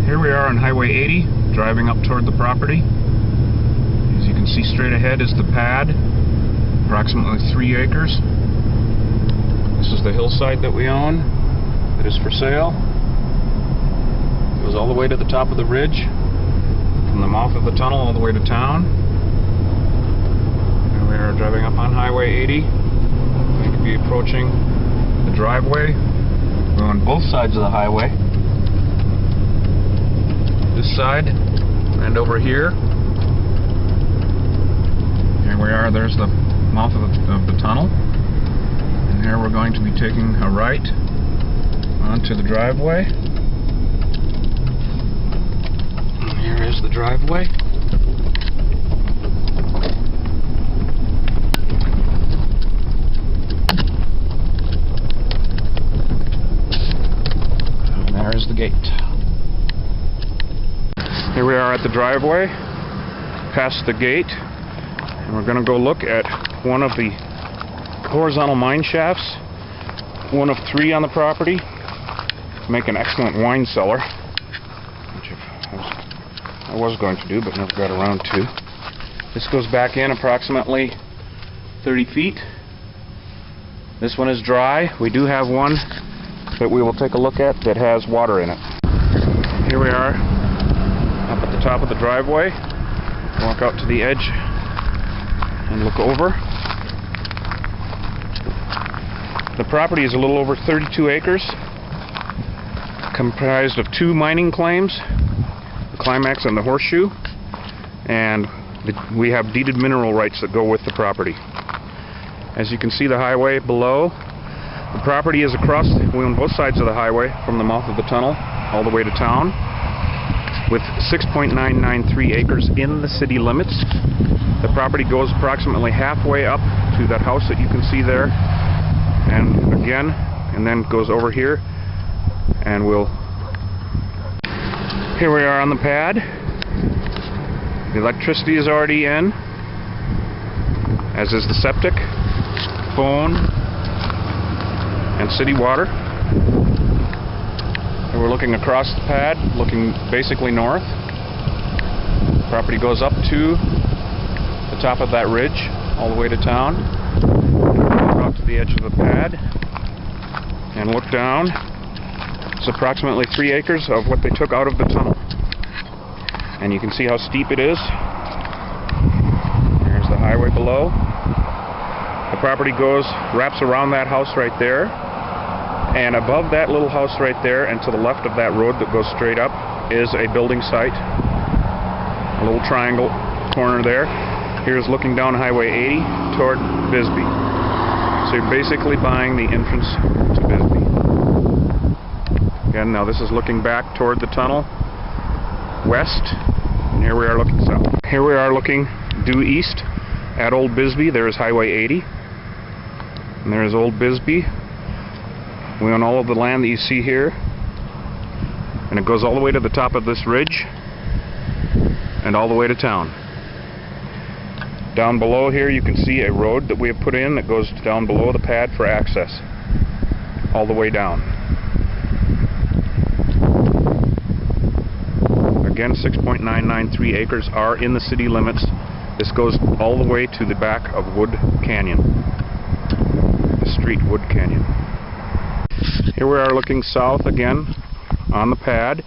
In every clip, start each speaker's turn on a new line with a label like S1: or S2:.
S1: Here we are on Highway 80, driving up toward the property. As you can see, straight ahead is the pad, approximately 3 acres. This is the hillside that we own. It is for sale. It goes all the way to the top of the ridge, from the mouth of the tunnel all the way to town. Here we are driving up on Highway 80. We could be approaching the driveway. We're on both sides of the highway. This side and over here. Here we are, there's the mouth of the tunnel. And here we're going to be taking a right onto the driveway. And here is the driveway. And there is the gate. Here we are at the driveway, past the gate, and we're going to go look at one of the horizontal mine shafts, one of 3 on the property. Make an excellent wine cellar, which I was going to do but never got around to. This goes back in approximately 30 feet. This one is dry. We do have one that we will take a look at that has water in it. Here we are up at the top of the driveway. Walk out to the edge and look over. The property is a little over 32 acres, comprised of 2 mining claims, the Climax and the Horseshoe, and we have deeded mineral rights that go with the property. As you can see, the highway below. The property is across, we own both sides of the highway from the mouth of the tunnel all the way to town, with 6.993 acres in the city limits. The property goes approximately halfway up to that house that you can see there, and again, and then goes over here, and here we are on the pad. The electricity is already in, as is the septic, phone, and city water. And we're looking across the pad, looking basically north. The property goes up to the top of that ridge, all the way to town. We're out to the edge of the pad and look down. It's approximately 3 acres of what they took out of the tunnel. And you can see how steep it is. There's the highway below. The property wraps around that house right there. And above that little house right there, and to the left of that road that goes straight up, is a building site. A little triangle corner there. Here's looking down Highway 80 toward Bisbee. So you're basically buying the entrance to Bisbee. Again, now this is looking back toward the tunnel, west, and here we are looking south. Here we are looking due east at Old Bisbee. There is Highway 80, and there is Old Bisbee. We own all of the land that you see here, and it goes all the way to the top of this ridge and all the way to town. Down below here you can see a road that we have put in that goes down below the pad for access, all the way down. Again, 6.993 acres are in the city limits. This goes all the way to the back of Wood Canyon, the street Wood Canyon. Here we are looking south again on the pad,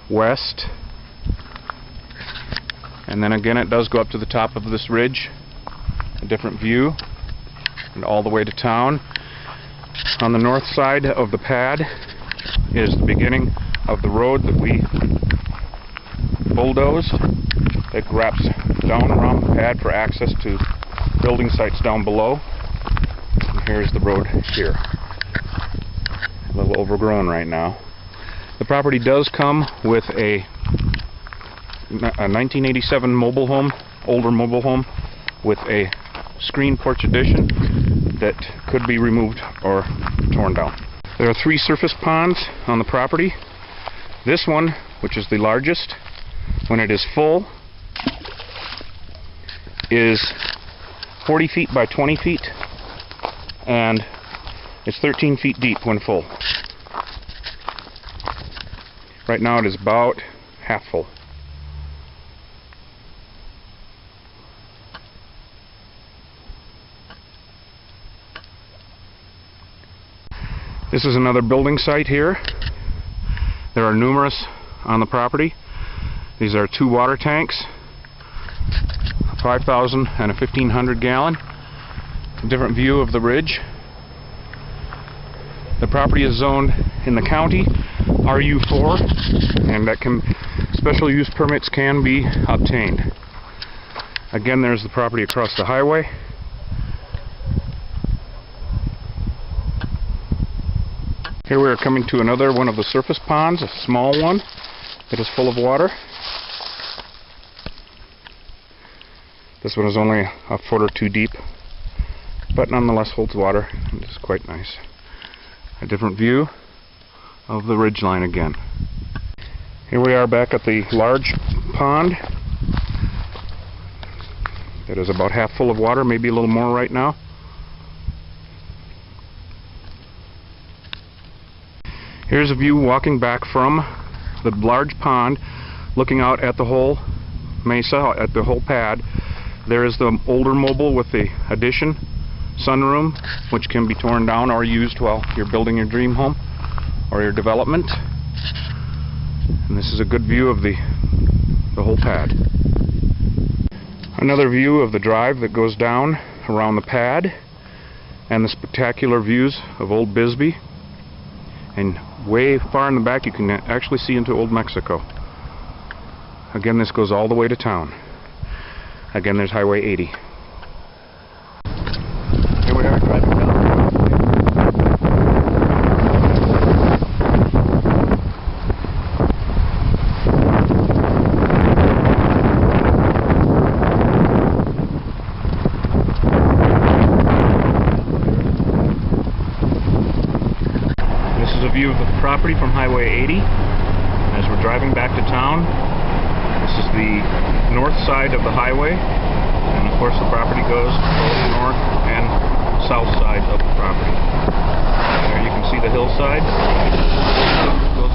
S1: west, and then again it does go up to the top of this ridge, a different view, and all the way to town. On the north side of the pad is the beginning of the road that we bulldozed. It wraps down around the pad for access to building sites down below. And here's the road here. A little overgrown right now. The property does come with a 1987 mobile home, older mobile home, with a screen porch addition that could be removed or torn down. There are 3 surface ponds on the property. This one, which is the largest, when it is full, is 40 feet by 20 feet, and it's 13 feet deep when full. Right now it is about half full. This is another building site here. There are numerous on the property. These are 2 water tanks, 5,000 and a 1,500 gallon. A different view of the ridge. The property is zoned in the county RU4, and special use permits can be obtained. Again, there's the property across the highway. Here we are coming to another one of the surface ponds, a small one that is full of water. This one is only a foot or 2 deep, but nonetheless holds water, and it's quite nice. A different view of the ridgeline again. Here we are back at the large pond that is about half full of water, maybe a little more right now. Here's a view walking back from the large pond, looking out at the whole mesa, at the whole pad. There is the older mobile with the addition sunroom, which can be torn down or used while you're building your dream home or your development. And this is a good view of the whole pad. Another view of the drive that goes down around the pad, and the spectacular views of Old Bisbee. And way far in the back you can actually see into Old Mexico. Again, this goes all the way to town. Again, there's Highway 80. Here we are driving down. This is a view of the property from Highway 80 as we're driving back to town. This is the north side of the highway, and of course the property goes both north and south side of the property. There you can see the hillside. Goes